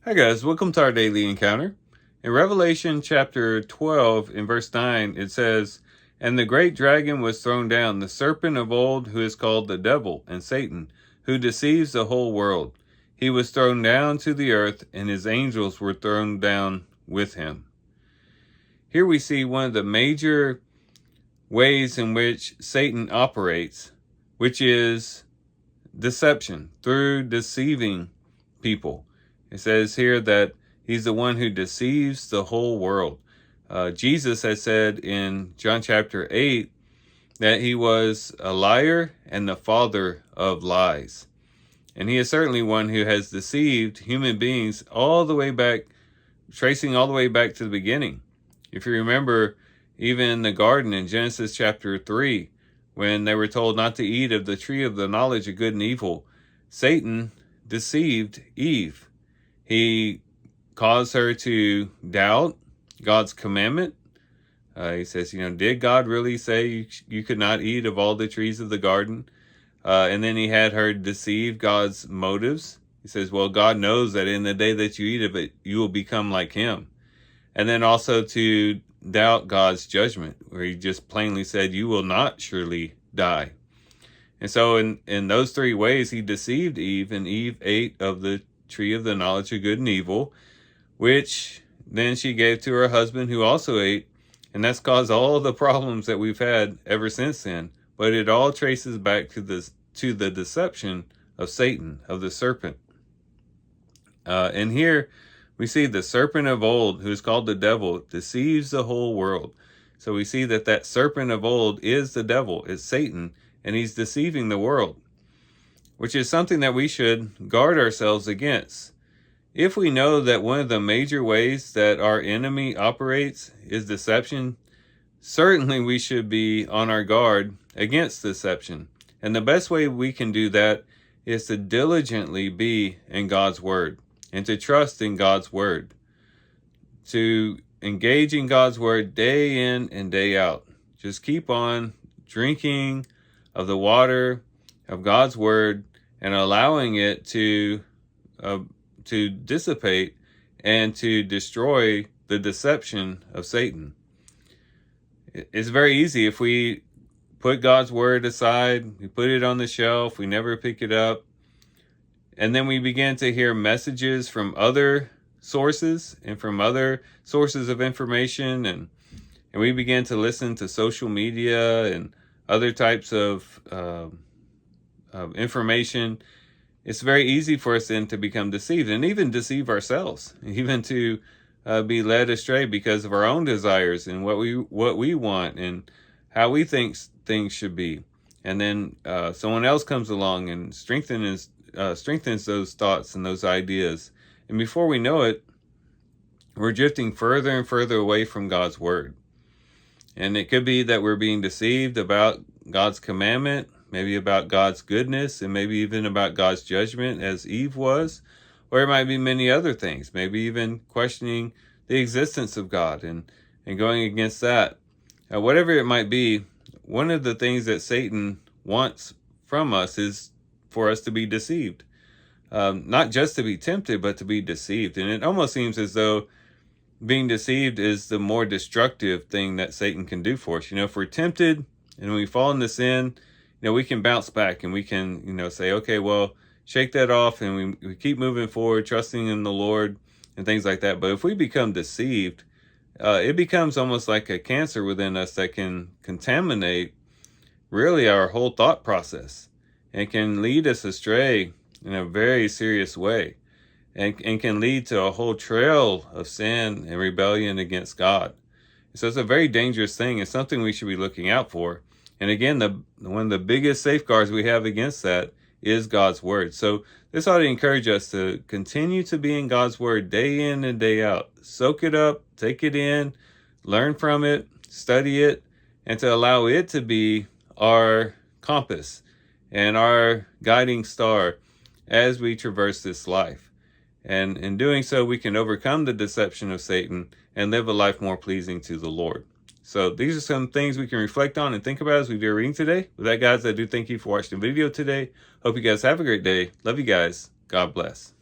Hi guys, welcome to our daily encounter. In Revelation chapter 12 in verse 9 it says, "And the great dragon was thrown down, the serpent of old, who is called the devil and Satan, who deceives the whole world. He was thrown down to the earth, and his angels were thrown down with him." Here we see one of the major ways in which Satan operates, which is deception, through deceiving people. It says here that he's the one who deceives the whole world. Jesus has said in John chapter 8 that he was a liar and the father of lies. And he is certainly one who has deceived human beings all the way back, tracing all the way back to the beginning. If you remember, even in the garden in Genesis chapter 3, when they were told not to eat of the tree of the knowledge of good and evil, Satan deceived Eve. He caused her to doubt God's commandment. He says, did God really say you could not eat of all the trees of the garden? And then he had her deceive God's motives. He says, well, God knows that in the day that you eat of it, you will become like him. And then also to doubt God's judgment, where he just plainly said, you will not surely die. And so in those three ways, he deceived Eve, and Eve ate of the tree of the knowledge of good and evil, which then she gave to her husband, who also ate, and that's caused all the problems that we've had ever since then. But it all traces back to the deception of Satan, of the serpent. And here we see the serpent of old, who is called the devil, deceives the whole world. So we see that serpent of old is the devil, is Satan, and he's deceiving the world, which is something that we should guard ourselves against. If we know that one of the major ways that our enemy operates is deception, certainly we should be on our guard against deception. And the best way we can do that is to diligently be in God's word and to trust in God's word, to engage in God's word day in and day out. Just keep on drinking of the water of God's word and allowing it to dissipate and to destroy the deception of Satan. It's very easy if we put God's word aside, we put it on the shelf, we never pick it up, and then we begin to hear messages from other sources and from other sources of information, and we begin to listen to social media and other types of information. It's very easy for us then to become deceived and even deceive ourselves, even to be led astray because of our own desires and what we want and how we think things should be. And then someone else comes along and strengthens those thoughts and those ideas. And before we know it, we're drifting further and further away from God's word. And it could be that we're being deceived about God's commandment, maybe about God's goodness, and maybe even about God's judgment, as Eve was. Or it might be many other things, maybe even questioning the existence of God and going against that. Whatever it might be, one of the things that Satan wants from us is for us to be deceived. Not just to be tempted, but to be deceived. And it almost seems as though being deceived is the more destructive thing that Satan can do for us. If we're tempted and we fall into sin, we can bounce back and we can, say, okay, well, shake that off, and we keep moving forward, trusting in the Lord and things like that. But if we become deceived, it becomes almost like a cancer within us that can contaminate really our whole thought process and can lead us astray in a very serious way, and can lead to a whole trail of sin and rebellion against God. So it's a very dangerous thing. It's something we should be looking out for. And again, one of the biggest safeguards we have against that is God's word. So this ought to encourage us to continue to be in God's word day in and day out. Soak it up, take it in, learn from it, study it, and to allow it to be our compass and our guiding star as we traverse this life. And in doing so, we can overcome the deception of Satan and live a life more pleasing to the Lord. So these are some things we can reflect on and think about as we do our reading today. With that, guys, I do thank you for watching the video today. Hope you guys have a great day. Love you guys. God bless.